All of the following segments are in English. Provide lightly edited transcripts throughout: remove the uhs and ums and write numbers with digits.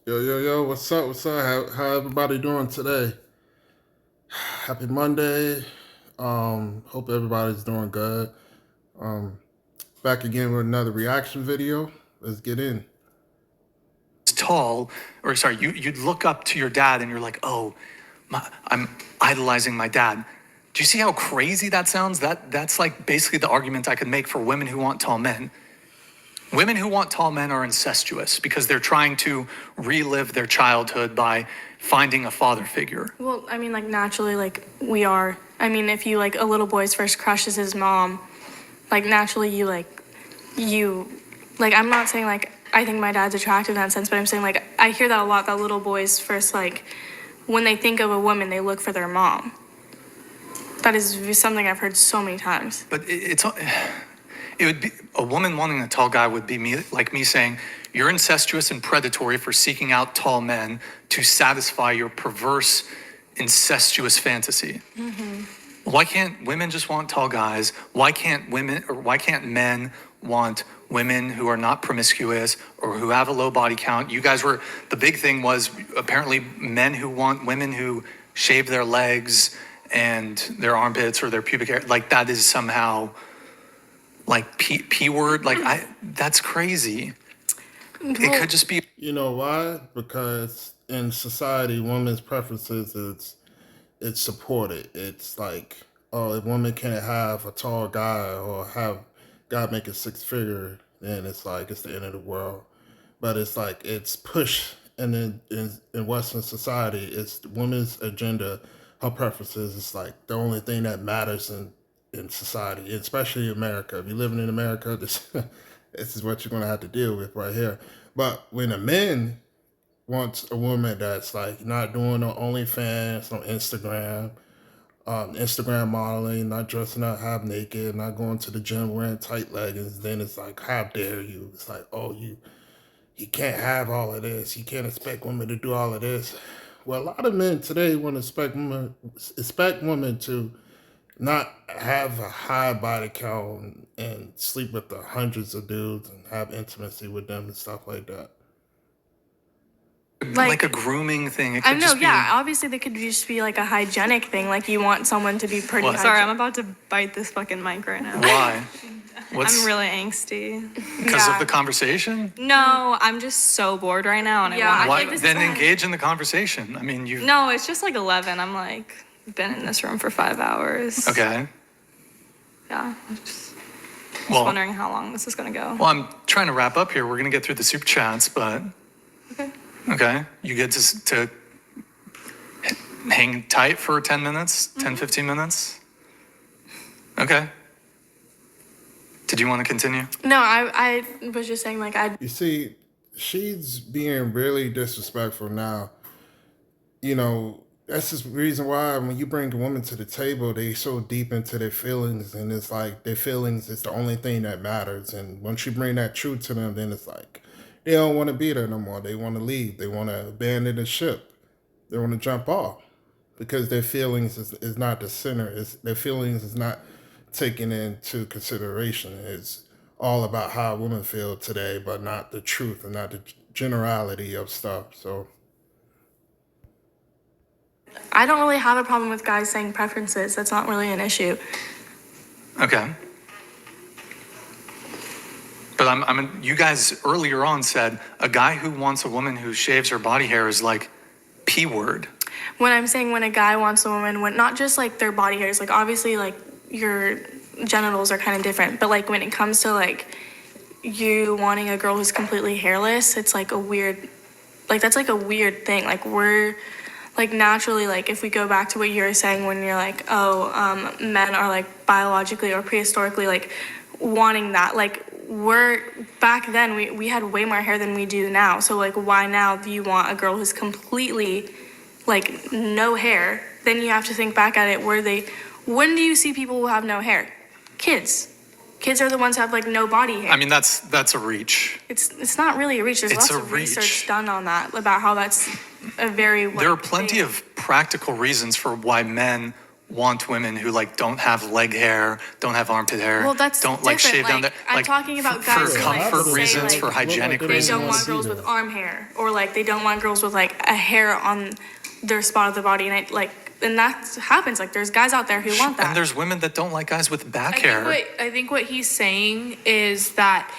Yo, what's up? What's up? How everybody doing today? Happy Monday. Hope everybody's doing good. Um, Back again with another reaction video. Let's get in. Tall, or sorry, you'd look up to your dad and you're like, oh, I'm idolizing my dad. Do you see how crazy that sounds? That's like basically the argument I could make for women who want tall men. Women who want tall men are incestuous because they're trying to relive their childhood by finding a father figure. Well, I mean, like, naturally, like, we are. I mean, if you, like, a little boy's first crush is his mom, like, naturally, I'm not saying, like, I think my dad's attractive in that sense, but I'm saying, like, I hear that a lot, that little boys first, like, when they think of a woman, they look for their mom. That is something I've heard so many times. But it would be a woman wanting a tall guy would be me saying, you're incestuous and predatory for seeking out tall men to satisfy your perverse incestuous fantasy. Why can't women just want tall guys? Why can't men want women who are not promiscuous or who have a low body count? The big thing was apparently men who want women who shave their legs and their armpits or their pubic hair. Like that is somehow like P word. That's crazy. It could just be. You know why? Because in society, women's preferences it's supported. It's like, oh, if women can't have a tall guy or have God make a six figure, then it's like it's the end of the world. But it's like it's pushed, and in Western society, it's women's agenda, her preferences. It's like the only thing that matters in society, especially in America. If you're living in America, this is what you're gonna have to deal with right here. But when a man wants a woman that's like not doing no OnlyFans, no Instagram modeling, not dressing up half naked, not going to the gym wearing tight leggings, then it's like, how dare you? It's like, oh, you can't have all of this. You can't expect women to do all of this. Well, a lot of men today want to expect women to not have a high body count and sleep with the hundreds of dudes and have intimacy with them and stuff like that. Like a grooming thing. It could I know, just be, yeah. Obviously, they could just be like a hygienic thing. Like you want someone to be pretty. What? Sorry, I'm about to bite this fucking mic right now. Why? I'm really angsty. Because of the conversation? No, I'm just so bored right now, and Yeah, I I want. think this Then is why- engage in the conversation. I mean, you. No, it's just like 11. I'm like been in this room for 5 hours. Okay. Yeah. I'm just Well, wondering how long this is gonna go. well, I'm trying to wrap up here. We're gonna get through the super chats, but Okay. okay, you get to hang tight for 10 minutes, 10, 15 minutes. Okay. Did you want to continue? No, I was just saying, like, You see, she's being really disrespectful now. You know, that's the reason why when you bring a woman to the table, they so deep into their feelings, and it's like their feelings is the only thing that matters. And once you bring that truth to them, then it's like they don't want to be there no more. They want to leave. They want to abandon the ship. They want to jump off because their feelings is not the center. Their feelings is not taken into consideration. It's all about how women feel today, but not the truth and not the generality of stuff. So I don't really have a problem with guys saying preferences. That's not really an issue. Okay. But you guys earlier on said a guy who wants a woman who shaves her body hair is like P word. When I'm saying when a guy wants a woman, when not just like their body hairs, like obviously like your genitals are kind of different, but like when it comes to like you wanting a girl who's completely hairless, it's like a weird, like that's like a weird thing. Like we're like naturally, like if we go back to what you were saying when you're like, oh, men are like biologically or prehistorically like wanting that, like we're back then we had way more hair than we do now. So like why now do you want a girl who's completely like no hair? Then you have to think back at it. When do you see people who have no hair? Kids are the ones who have like no body hair. I mean, that's a reach. It's not really a reach. There's It's lots a of research reach. done on that about how that's a very There are like, plenty thing. of practical reasons for why men want women who like don't have leg hair, don't have armpit hair, Well, that's don't like different. shave down Like, there. I'm like, talking about for guys who, like, comfort say, reasons, like, for hygienic they they reasons. don't want girls see with that. arm hair, or like they don't want girls with like a hair on their spot of the body, and that happens. Like there's guys out there who want that. And there's women that don't like guys with back I hair. think what he's saying is that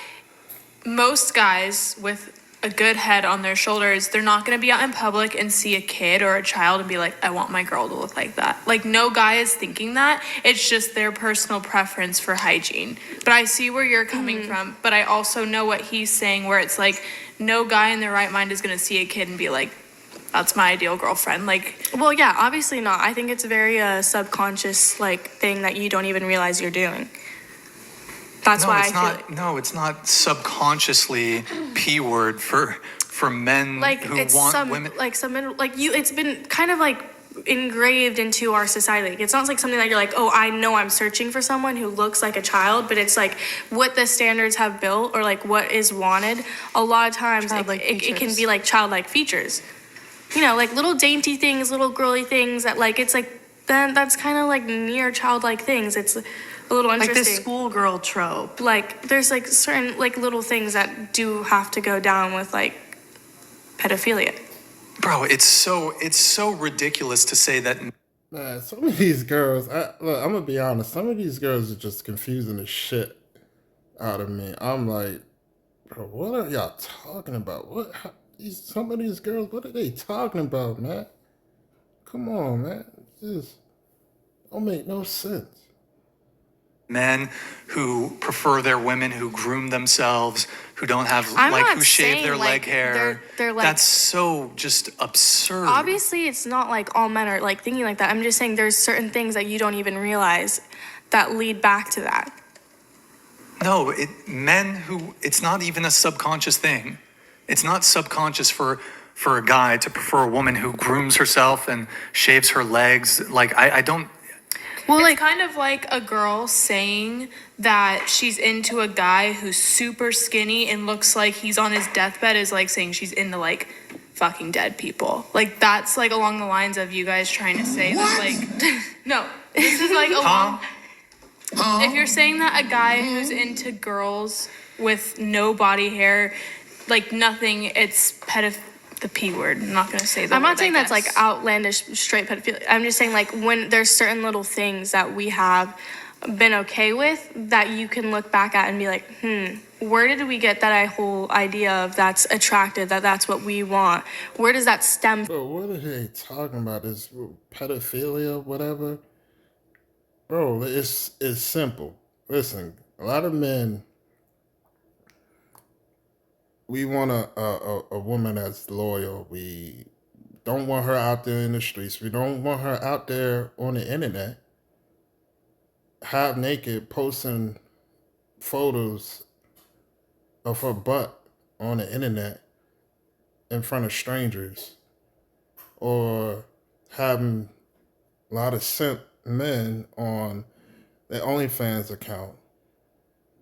most guys with a good head on their shoulders, they're not going to be out in public and see a kid or a child and be like, I want my girl to look like that. Like, no guy is thinking that. It's just their personal preference for hygiene. But I see where you're coming from. But I also know what he's saying, where it's like, no guy in their right mind is going to see a kid and be like, that's my ideal girlfriend. Like, Well, yeah, obviously not. I think it's a very subconscious like thing that you don't even realize you're doing. That's No, why it's I feel not. like, No, it's not subconsciously p word for men like who it's want some women. like some like you. It's been kind of like engraved into our society. Like, it's not like something that you're like, oh, I know I'm searching for someone who looks like a child, but it's like what the standards have built or like what is wanted. A lot of times Childlike it can features. be like childlike features. You know, like little dainty things, little girly things that like it's like then that's kind of like near childlike things. It's a little Like interesting. this schoolgirl trope. Like there's like certain like little things that do have to go down with like pedophilia. Bro, it's so ridiculous to say that. Man, some of these girls, I'm gonna be honest, some of these girls are just confusing the shit out of me. I'm like, bro, what are y'all talking about? Some of these girls, what are they talking about, man? Come on, man. This don't make no sense. Men who prefer their women who groom themselves, who don't have I'm like not who shave saying, their like, leg hair. they're, like- That's so just absurd. Obviously, it's not like all men are like thinking like that. I'm just saying there's certain things that you don't even realize that lead back to that. No, men who it's not even a subconscious thing. It's not subconscious for a guy to prefer a woman who grooms herself and shaves her legs. Like I don't. Well, it's like kind of like a girl saying that she's into a guy who's super skinny and looks like he's on his deathbed is like saying she's into like fucking dead people. Like that's like along the lines of you guys trying to say that like no, this is like along. If you're saying that a guy who's into girls with no body hair, like nothing, it's the P word. I'm not gonna say that. I'm not saying that's like outlandish straight pedophilia. I'm just saying like when there's certain little things that we have been okay with that you can look back at and be like, where did we get that whole idea of that's attractive, that's what we want? Where does that stem from? Bro, what are they talking about? This pedophilia, whatever? Bro, it's simple. Listen, a lot of men, we want a woman that's loyal. We don't want her out there in the streets. We don't want her out there on the internet, half naked, posting photos of her butt on the internet in front of strangers, or having a lot of simp men on their OnlyFans account,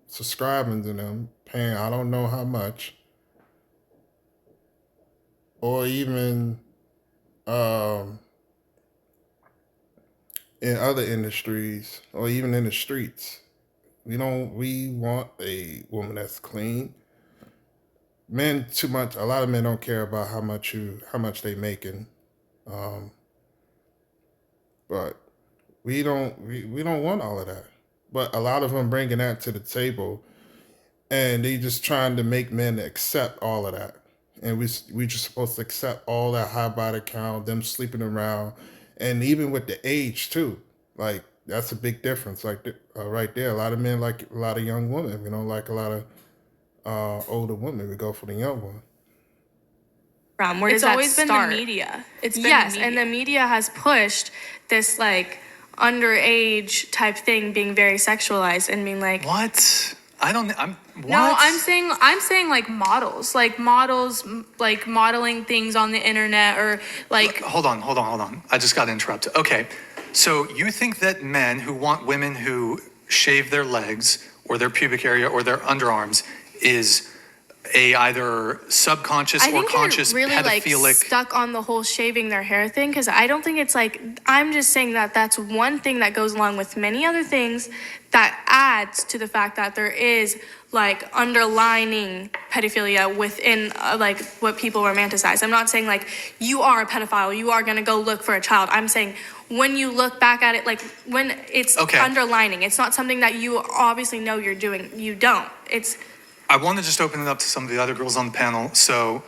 subscribing to them, paying I don't know how much, or even in other industries, or even in the streets. We want a woman that's clean. Men too much. A lot of men don't care about how much they making, but we don't want all of that. But a lot of them bringing that to the table, and they just trying to make men accept all of that. And we just supposed to accept all that high body count, them sleeping around, and even with the age too. Like that's a big difference. Like right there, a lot of men like a lot of young women. We don't like a lot of older women. We go for the young one. Where It's does that always been the start? media. It's been Yes, the and media. the media has pushed this like underage type thing being very sexualized and being like, What? I don't. I'm. What? No, I'm saying like models, like modeling things on the internet or like Hold on. I just got interrupted. Okay, so you think that men who want women who shave their legs or their pubic area or their underarms is a either subconscious I or think conscious they're really like pedophilic. stuck on the whole shaving their hair thing because I don't think it's like I'm just saying that that's one thing that goes along with many other things that adds to the fact that there is like underlining pedophilia within like what people romanticize. I'm not saying like you are a pedophile, you are gonna go look for a child. I'm saying when you look back at it, like when it's Okay. underlining, it's not something that you obviously know you're doing. You don't. It's I want to just open it up to some of the other girls on the panel. So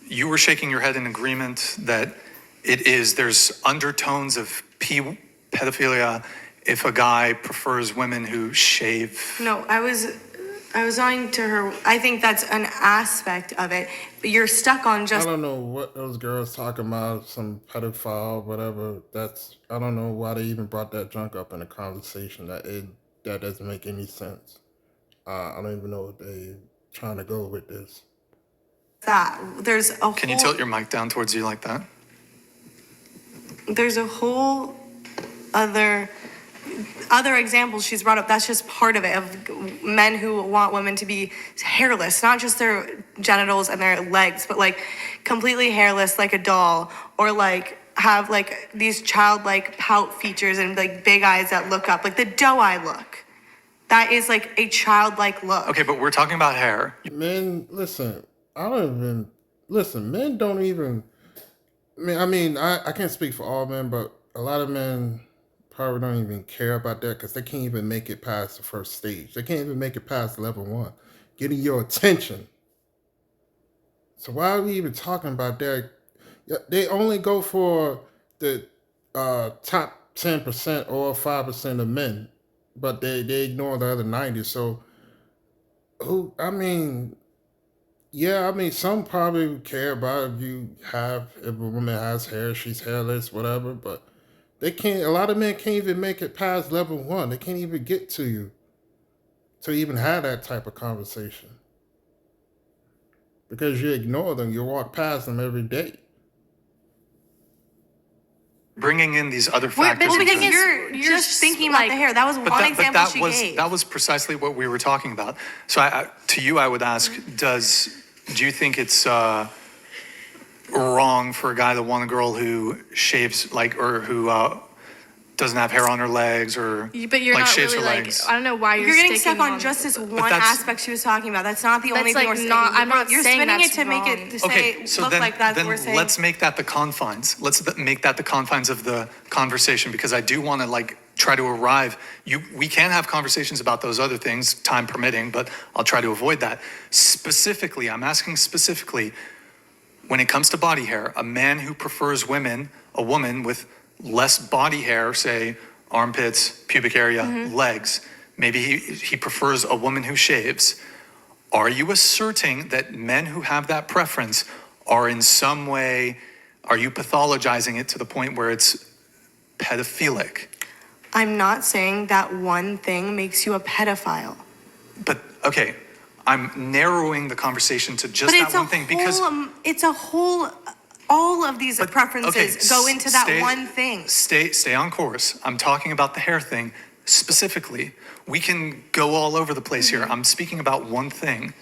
you were shaking your head in agreement that there's undertones of pedophilia if a guy prefers women who shave. No, I was on to her. I think that's an aspect of it. But you're stuck on I just don't know what those girls talking about, some pedophile, whatever. I don't know why they even brought that junk up in a conversation. That doesn't make any sense. I don't even know what they trying to go with this. that. There's a Can you whole tilt your mic down towards you like that? there's a whole other examples she's brought up. That's just part of it, of men who want women to be hairless, not just their genitals and their legs, but like completely hairless like a doll, or like have like these childlike pout features and like big eyes that look up, like the doe eye look. That is like a childlike look. Okay, but we're talking about hair. Men, listen, men don't even, I can't speak for all men, but a lot of men probably don't even care about that because they can't even make it past the first stage. They can't even make it past level 1, getting your attention. So why are we even talking about that? Yeah, they only go for the top 10% or 5% of men, but they ignore the other 90. So some probably care about if a woman has hair, she's hairless, whatever, but a lot of men can't even make it past level 1. They can't even get to you to even have that type of conversation. Because you ignore them, you walk past them every day. Bringing in these other But factors. because into it. you're just thinking about like- the hair. That was one example she gave. That was precisely what we were talking about. So to you, I would ask: do you think it's wrong for a guy to want a girl who shaves or who doesn't have hair on her legs or but you're like not shaves really her like legs? I don't know why You're getting sticking stuck on just this one that's- aspect she was talking about. That's not the only That's, thing like, we're saying. not- I'm not You're saying spinning it that's to make wrong. it to say Okay, so look then, like that's then what we're saying. let's make that the confines. Let's make that the confines of the conversation because I do want to try to arrive. We can have conversations about those other things, time permitting, but I'll try to avoid that. Specifically, I'm asking specifically, when it comes to body hair, a man who prefers a woman with less body hair, say armpits, pubic area, legs, maybe he prefers a woman who shaves. Are you asserting that men who have that preference are in some way, are you pathologizing it to the point where it's pedophilic? I'm not saying that one thing makes you a pedophile. But, okay, I'm narrowing the conversation to just But that it's a one thing because. whole, it's a whole, all of these But, preferences okay, go into that stay- one thing. Stay on course. I'm talking about the hair thing specifically. We can go all over the place here. I'm speaking about one thing.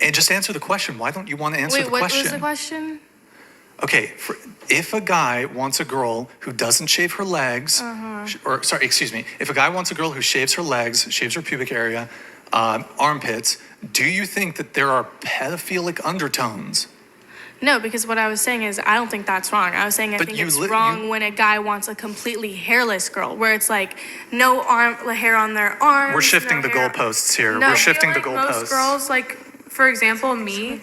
And just answer the question. Why don't you want to answer Wait, the what question? was the question? Okay, if a guy wants a girl who doesn't shave her legs, if a guy wants a girl who shaves her legs, shaves her pubic area, armpits, do you think that there are pedophilic undertones? No, because what I was saying is I don't think that's wrong. I was saying I But think you it's li- wrong you- when a guy wants a completely hairless girl, where it's like no hair on their arms. We're shifting no the hair- goalposts here. No, We're I feel shifting the Like goalposts. most girls, like for example, me.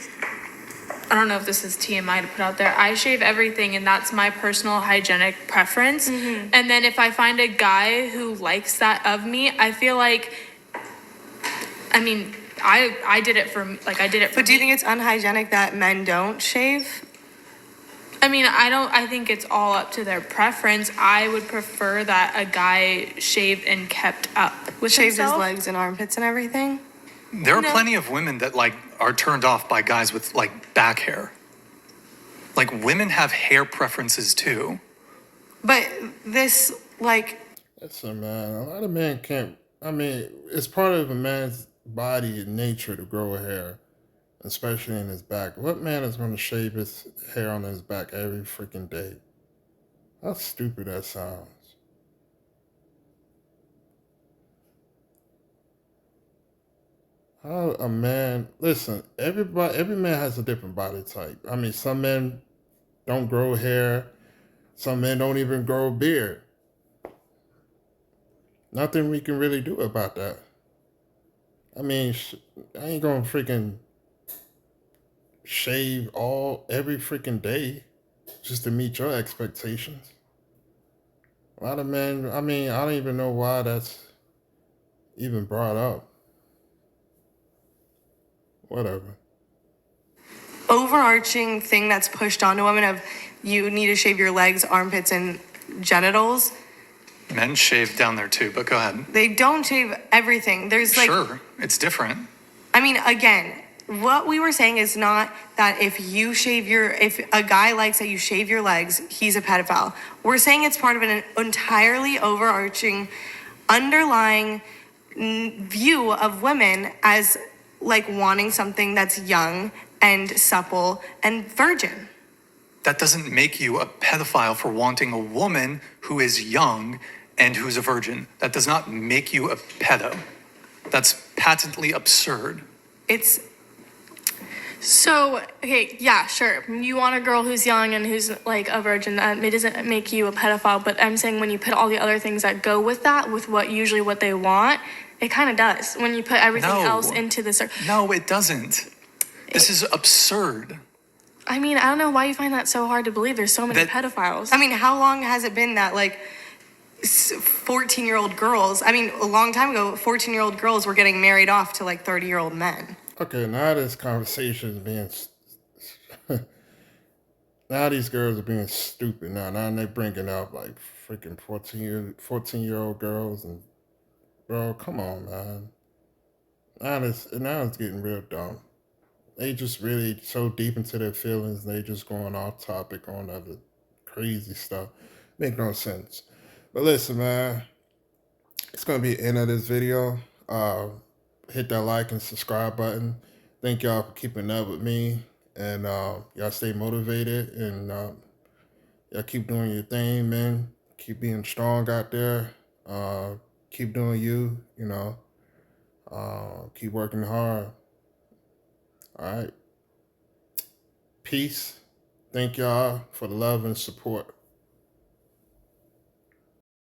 I don't know if this is TMI to put out there. I shave everything, and that's my personal hygienic preference. And then if I find a guy who likes that of me, I feel like, I mean, I did it for I did it for. But do you me. think it's unhygienic that men don't shave? I mean, I think it's all up to their preference. I would prefer that a guy shaved and kept up with Shaves his himself. legs and armpits and everything? There are plenty of women that are turned off by guys with back hair. Women have hair preferences too. But this, Listen, man, a lot of men can't. It's part of a man's body and nature to grow hair. especially in his back. What man is going to shave his hair on his back every freaking day? How stupid that sounds. How a man, listen, every man has a different body type. I mean, some men don't grow hair, some men don't even grow a beard. Nothing we can really do about that. I mean, I ain't gonna freaking shave every freaking day just to meet your expectations. A lot of men, I mean, I don't even know why that's even brought up. Whatever. Overarching thing that's pushed onto women of you need to shave your legs, armpits, and genitals. Men shave down there too, but go ahead. They don't shave everything. There's like, Sure, it's different. I mean, again, what we were saying is not that if a guy likes that you shave your legs, he's a pedophile. We're saying it's part of an entirely overarching, underlying view of women as like wanting something that's young and supple and virgin. That doesn't make you a pedophile for wanting a woman who is young and who's a virgin. That does not make you a pedo. That's patently absurd. It's So, okay, yeah, sure. You want a girl who's young and who's like a virgin. It doesn't make you a pedophile, but I'm saying when you put all the other things that go with that, with what they want, it kind of does. When you put everything No. else into the circle. No, it doesn't. This is absurd. I mean, I don't know why you find that so hard to believe. There's so many pedophiles. I mean, how long has it been that like 14-year-old girls, I mean, a long time ago, 14-year-old girls were getting married off to like 30-year-old men? Okay, now this conversation is being. Now these girls are being stupid. Now they're bringing up like freaking 14-year-old girls, and bro, come on, man. Now it's getting real dumb. They just really so deep into their feelings. They just going off topic on other crazy stuff. Make no sense. But listen, man, it's gonna be the end of this video. Hit that like and subscribe button. Thank y'all for keeping up with me, and y'all stay motivated, and y'all keep doing your thing, man. Keep being strong out there. Keep doing you. Keep working hard. All right. Peace. Thank y'all for the love and support.